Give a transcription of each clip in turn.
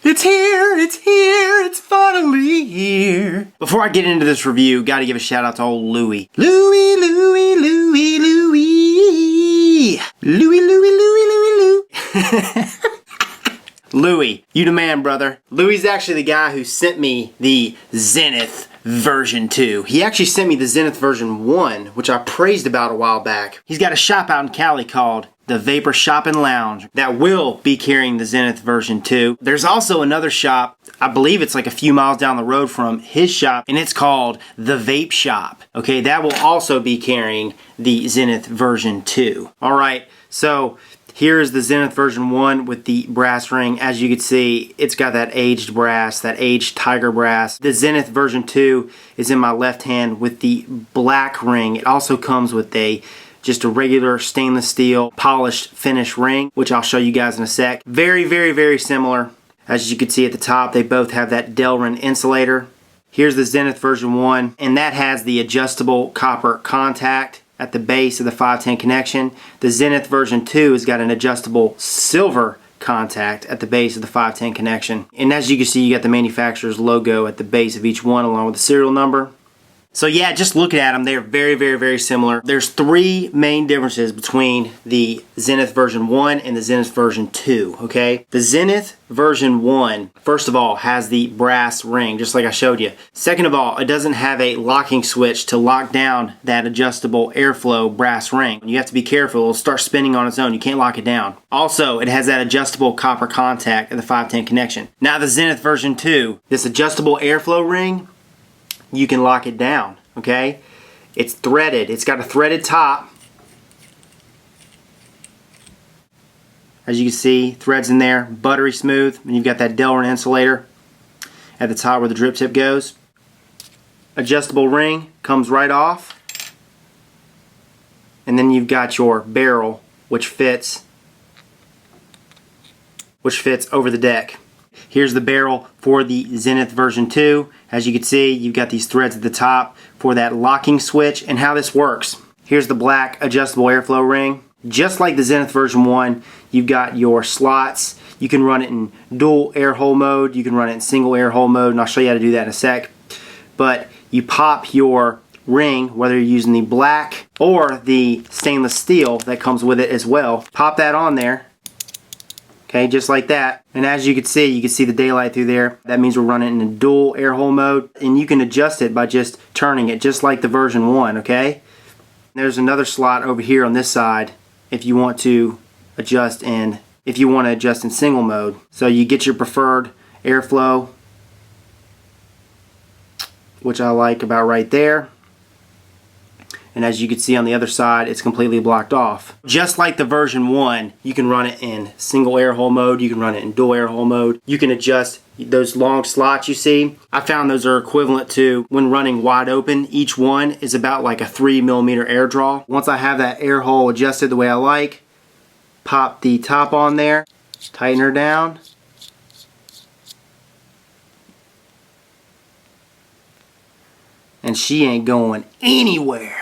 It's here, it's finally here. Before I get into this review, gotta give a shout out to old Louie. Louie. Louie, you the man, brother. Louie's actually the guy who sent me the Zenith version 2. He actually sent me the Zenith version 1, which I praised about a while back. He's got a shop out in Cali called the Vapor Shop and Lounge that will be carrying the Zenith version 2. There's also another shop, I believe it's like a few miles down the road from his shop, and it's called the Vape Shop. Okay, that will also be carrying the Zenith version 2. Alright, so here's the Zenith version 1 with the brass ring. As you can see, it's got that aged brass, that aged tiger brass. The Zenith version 2 is in my left hand with the black ring. It also comes with just a regular stainless steel polished finish ring, which I'll show you guys in a sec. Very similar. As you can see at the top, they both have that Delrin insulator. Here's the Zenith version 1, and that has the adjustable copper contact at the base of the 510 connection. The Zenith version 2 has got an adjustable silver contact at the base of the 510 connection. And as you can see, you got the manufacturer's logo at the base of each one along with the serial number. So yeah, just looking at them, they are very similar. There's 3 main differences between the Zenith version 1 and the Zenith version 2, okay? The Zenith version 1, first of all, has the brass ring, just like I showed you. Second of all, it doesn't have a locking switch to lock down that adjustable airflow brass ring. You have to be careful, it'll start spinning on its own. You can't lock it down. Also, it has that adjustable copper contact at the 510 connection. Now the Zenith version 2, this adjustable airflow ring, you can lock it down, okay? It's threaded. It's got a threaded top. As you can see, threads in there, buttery smooth. And you've got that Delrin insulator at the top where the drip tip goes. Adjustable ring comes right off. And then you've got your barrel, which fits over the deck. Here's the barrel for the Zenith version 2. As you can see, you've got these threads at the top for that locking switch and how this works. Here's the black adjustable airflow ring. Just like the Zenith version 1, you've got your slots. You can run it in dual air hole mode. You can run it in single air hole mode, and I'll show you how to do that in a sec. But you pop your ring, whether you're using the black or the stainless steel that comes with it as well. Pop that on there. Okay, just like that. And as you can see the daylight through there. That means we're running in dual air hole mode. And you can adjust it by just turning it, just like the version 1, okay? There's another slot over here on this side if you want to adjust in single mode. So you get your preferred airflow, which I like about right there. And as you can see on the other side, it's completely blocked off. Just like the version 1, you can run it in single air hole mode, you can run it in dual air hole mode. You can adjust those long slots you see. I found those are equivalent to, when running wide open, each one is about like a 3mm air draw. Once I have that air hole adjusted the way I like, pop the top on there, tighten her down. And she ain't going anywhere.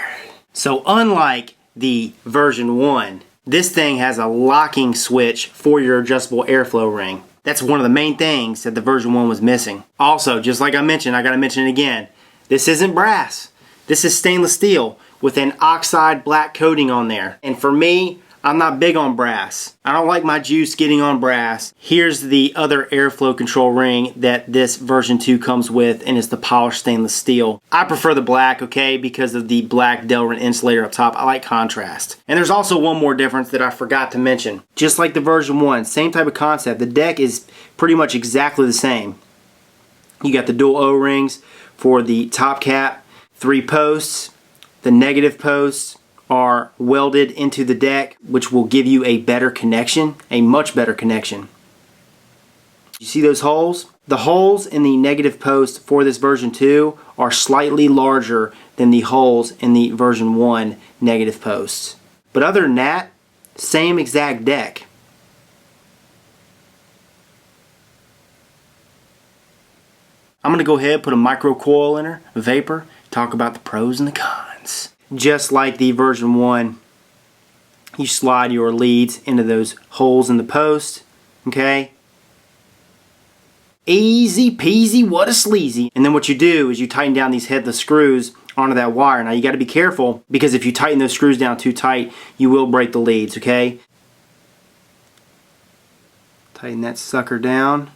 So unlike the version 1, this thing has a locking switch for your adjustable airflow ring. That's one of the main things that the version 1 was missing. Also, just like I mentioned, I gotta mention it again, this isn't brass. This is stainless steel with an oxide black coating on there. And for me, I'm not big on brass. I don't like my juice getting on brass. Here's the other airflow control ring that this version 2 comes with, and it's the polished stainless steel. I prefer the black, okay, because of the black Delrin insulator up top. I like contrast. And there's also one more difference that I forgot to mention. Just like the version 1, same type of concept. The deck is pretty much exactly the same. You got the dual O-rings for the top cap, 3 posts. The negative posts are welded into the deck, which will give you a better connection, a much better connection. You see those holes? The holes in the negative post for this version 2 are slightly larger than the holes in the version 1 negative posts. But other than that, same exact deck. I'm going to go ahead and put a microcoil in her, vapor, talk about the pros and the cons. Just like the version 1, you slide your leads into those holes in the post, okay? Easy peasy, what a sleazy. And then what you do is you tighten down these headless screws onto that wire. Now you got to be careful, because if you tighten those screws down too tight, you will break the leads, okay? Tighten that sucker down.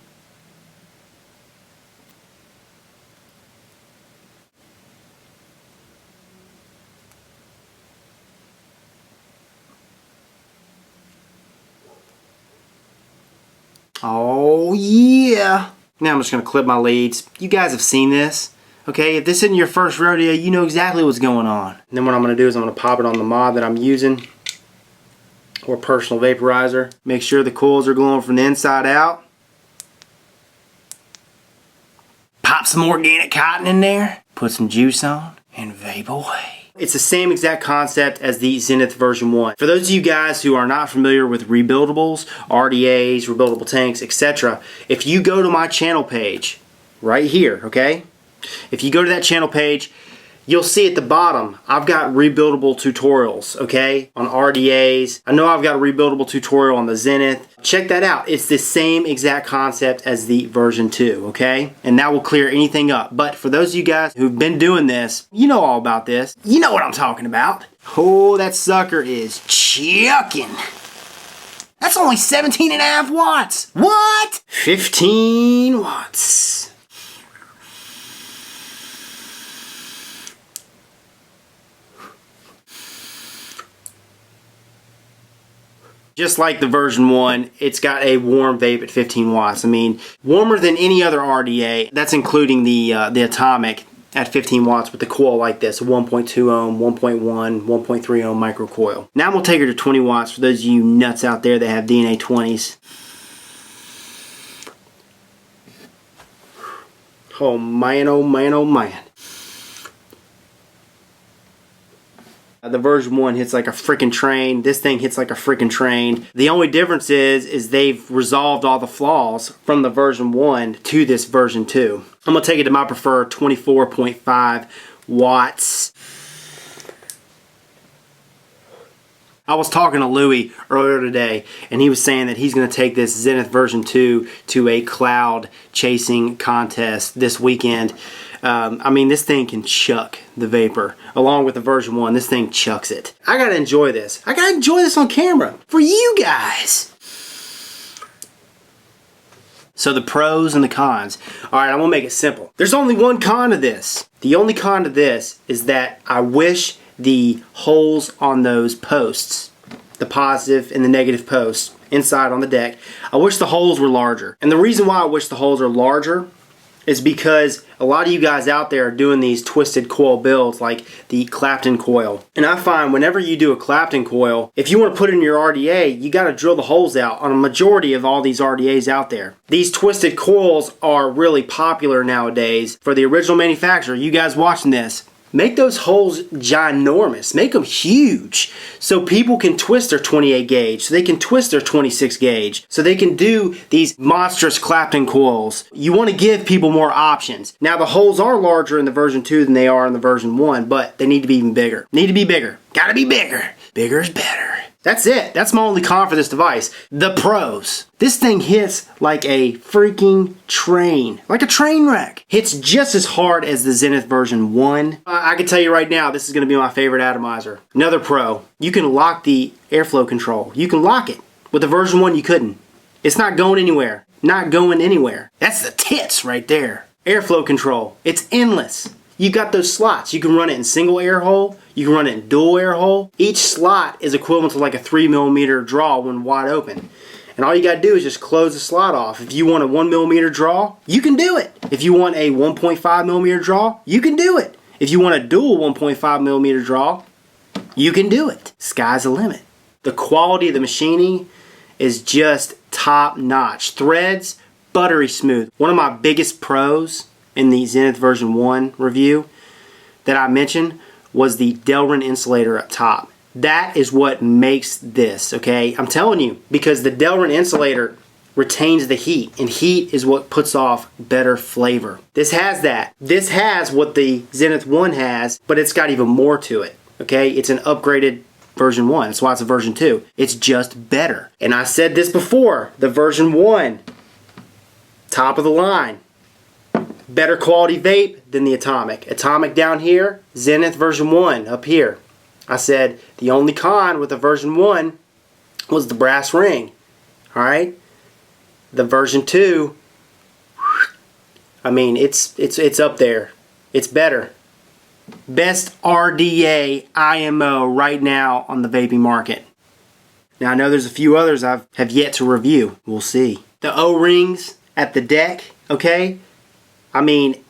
Oh yeah! Now I'm just going to clip my leads. You guys have seen this. Okay, if this isn't your first rodeo, you know exactly what's going on. And then what I'm going to do is I'm going to pop it on the mod that I'm using, or personal vaporizer. Make sure the coils are glowing from the inside out. Pop some organic cotton in there, put some juice on, and vape away. It's the same exact concept as the Zenith version 1. For those of you guys who are not familiar with rebuildables, RDAs, rebuildable tanks, etc., if you go to my channel page, right here, okay? If you go to that channel page, you'll see at the bottom, I've got rebuildable tutorials, okay, on RDAs. I know I've got a rebuildable tutorial on the Zenith. Check that out. It's the same exact concept as the version 2, okay? And that will clear anything up. But for those of you guys who've been doing this, you know all about this. You know what I'm talking about. Oh, that sucker is chucking. That's only 17.5 watts. What? 15 watts. Just like the version 1, it's got a warm vape at 15 watts. I mean, warmer than any other RDA. That's including the Atomic at 15 watts with the coil like this, a 1.2 ohm, 1.1, 1.3 ohm micro coil. Now I'm going to take her to 20 watts for those of you nuts out there that have DNA 20s. Oh man, oh man, oh man. The version 1 hits like a freaking train. This thing hits like a freaking train. The only difference is they've resolved all the flaws from the version 1 to this version 2. I'm going to take it to my preferred 24.5 watts. I was talking to Louie earlier today, and he was saying that he's going to take this Zenith version 2 to a cloud chasing contest this weekend. I mean, this thing can chuck the vapor. Along with the version 1, this thing chucks it. I gotta enjoy this. I gotta enjoy this on camera for you guys. So the pros and the cons. Alright, I'm gonna make it simple. There's only one con to this. The only con to this is that I wish the holes on those posts, the positive and the negative posts inside on the deck, I wish the holes were larger. And the reason why I wish the holes are larger is because a lot of you guys out there are doing these twisted coil builds like the Clapton coil. And I find whenever you do a Clapton coil, if you want to put it in your RDA, you got to drill the holes out on a majority of all these RDAs out there. These twisted coils are really popular nowadays. For the original manufacturer, you guys watching this, make those holes ginormous. Make them huge so people can twist their 28 gauge, so they can twist their 26 gauge, so they can do these monstrous Clapton coils. You want to give people more options. Now the holes are larger in the version 2 than they are in the version 1, but they need to be even bigger. Need to be bigger. Gotta be bigger. Bigger is better. That's it. That's my only con for this device. The pros. This thing hits like a freaking train. Like a train wreck. Hits just as hard as the Zenith version 1. I can tell you right now, this is going to be my favorite atomizer. Another pro. You can lock the airflow control. You can lock it. With the version 1, you couldn't. It's not going anywhere. Not going anywhere. That's the tits right there. Airflow control. It's endless. You got those slots. You can run it in single air hole. You can run it in dual air hole. Each slot is equivalent to like a 3mm draw when wide open. And all you got to do is just close the slot off. If you want a 1mm draw, you can do it. If you want a 1.5mm draw, you can do it. If you want a dual 1.5mm draw, you can do it. Sky's the limit. The quality of the machining is just top notch. Threads, buttery smooth. One of my biggest pros in the Zenith version 1 review that I mentioned was the Delrin insulator up top. That is what makes this, okay? I'm telling you, because the Delrin insulator retains the heat, and heat is what puts off better flavor. This has that. This has what the Zenith 1 has, but it's got even more to it, okay? It's an upgraded version 1. That's why it's a version 2. It's just better. And I said this before, the version 1, top of the line. Better quality vape than the Atomic. Atomic down here, Zenith version 1 up here. I said the only con with the version 1 was the brass ring. Alright? The version 2, I mean, it's up there. It's better. Best RDA IMO right now on the vaping market. Now I know there's a few others I have yet to review. We'll see. The O-rings at the deck, okay? I mean,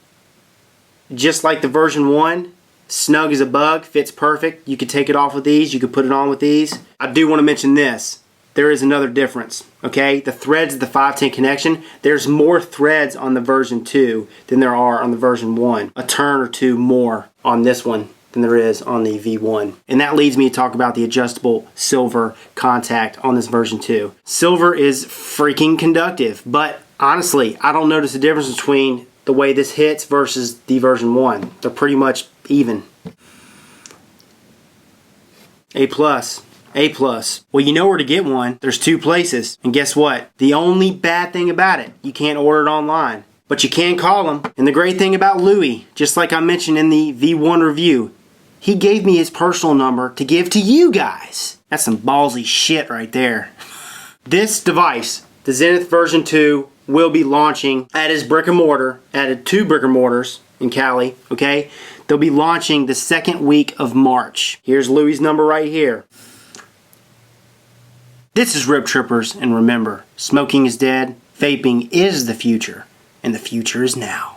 just like the version 1, snug as a bug, fits perfect. You could take it off with these, you could put it on with these. I do want to mention this. There is another difference, okay? The threads of the 510 connection, there's more threads on the version 2 than there are on the version 1. A turn or two more on this one than there is on the V1. And that leads me to talk about the adjustable silver contact on this version 2. Silver is freaking conductive, but honestly, I don't notice a difference between the way this hits versus the version 1. They're pretty much even. A+. A+. Well, you know where to get one. There's 2 places. And guess what? The only bad thing about it, you can't order it online. But you can call them. And the great thing about Louis, just like I mentioned in the V1 review, he gave me his personal number to give to you guys. That's some ballsy shit right there. This device, the Zenith version 2, will be launching at his brick and mortar, at 2 brick and mortars in Cali, okay? They'll be launching the 2nd week of March. Here's Louis' number right here. This is Rip Trippers, and remember, smoking is dead, vaping is the future, and the future is now.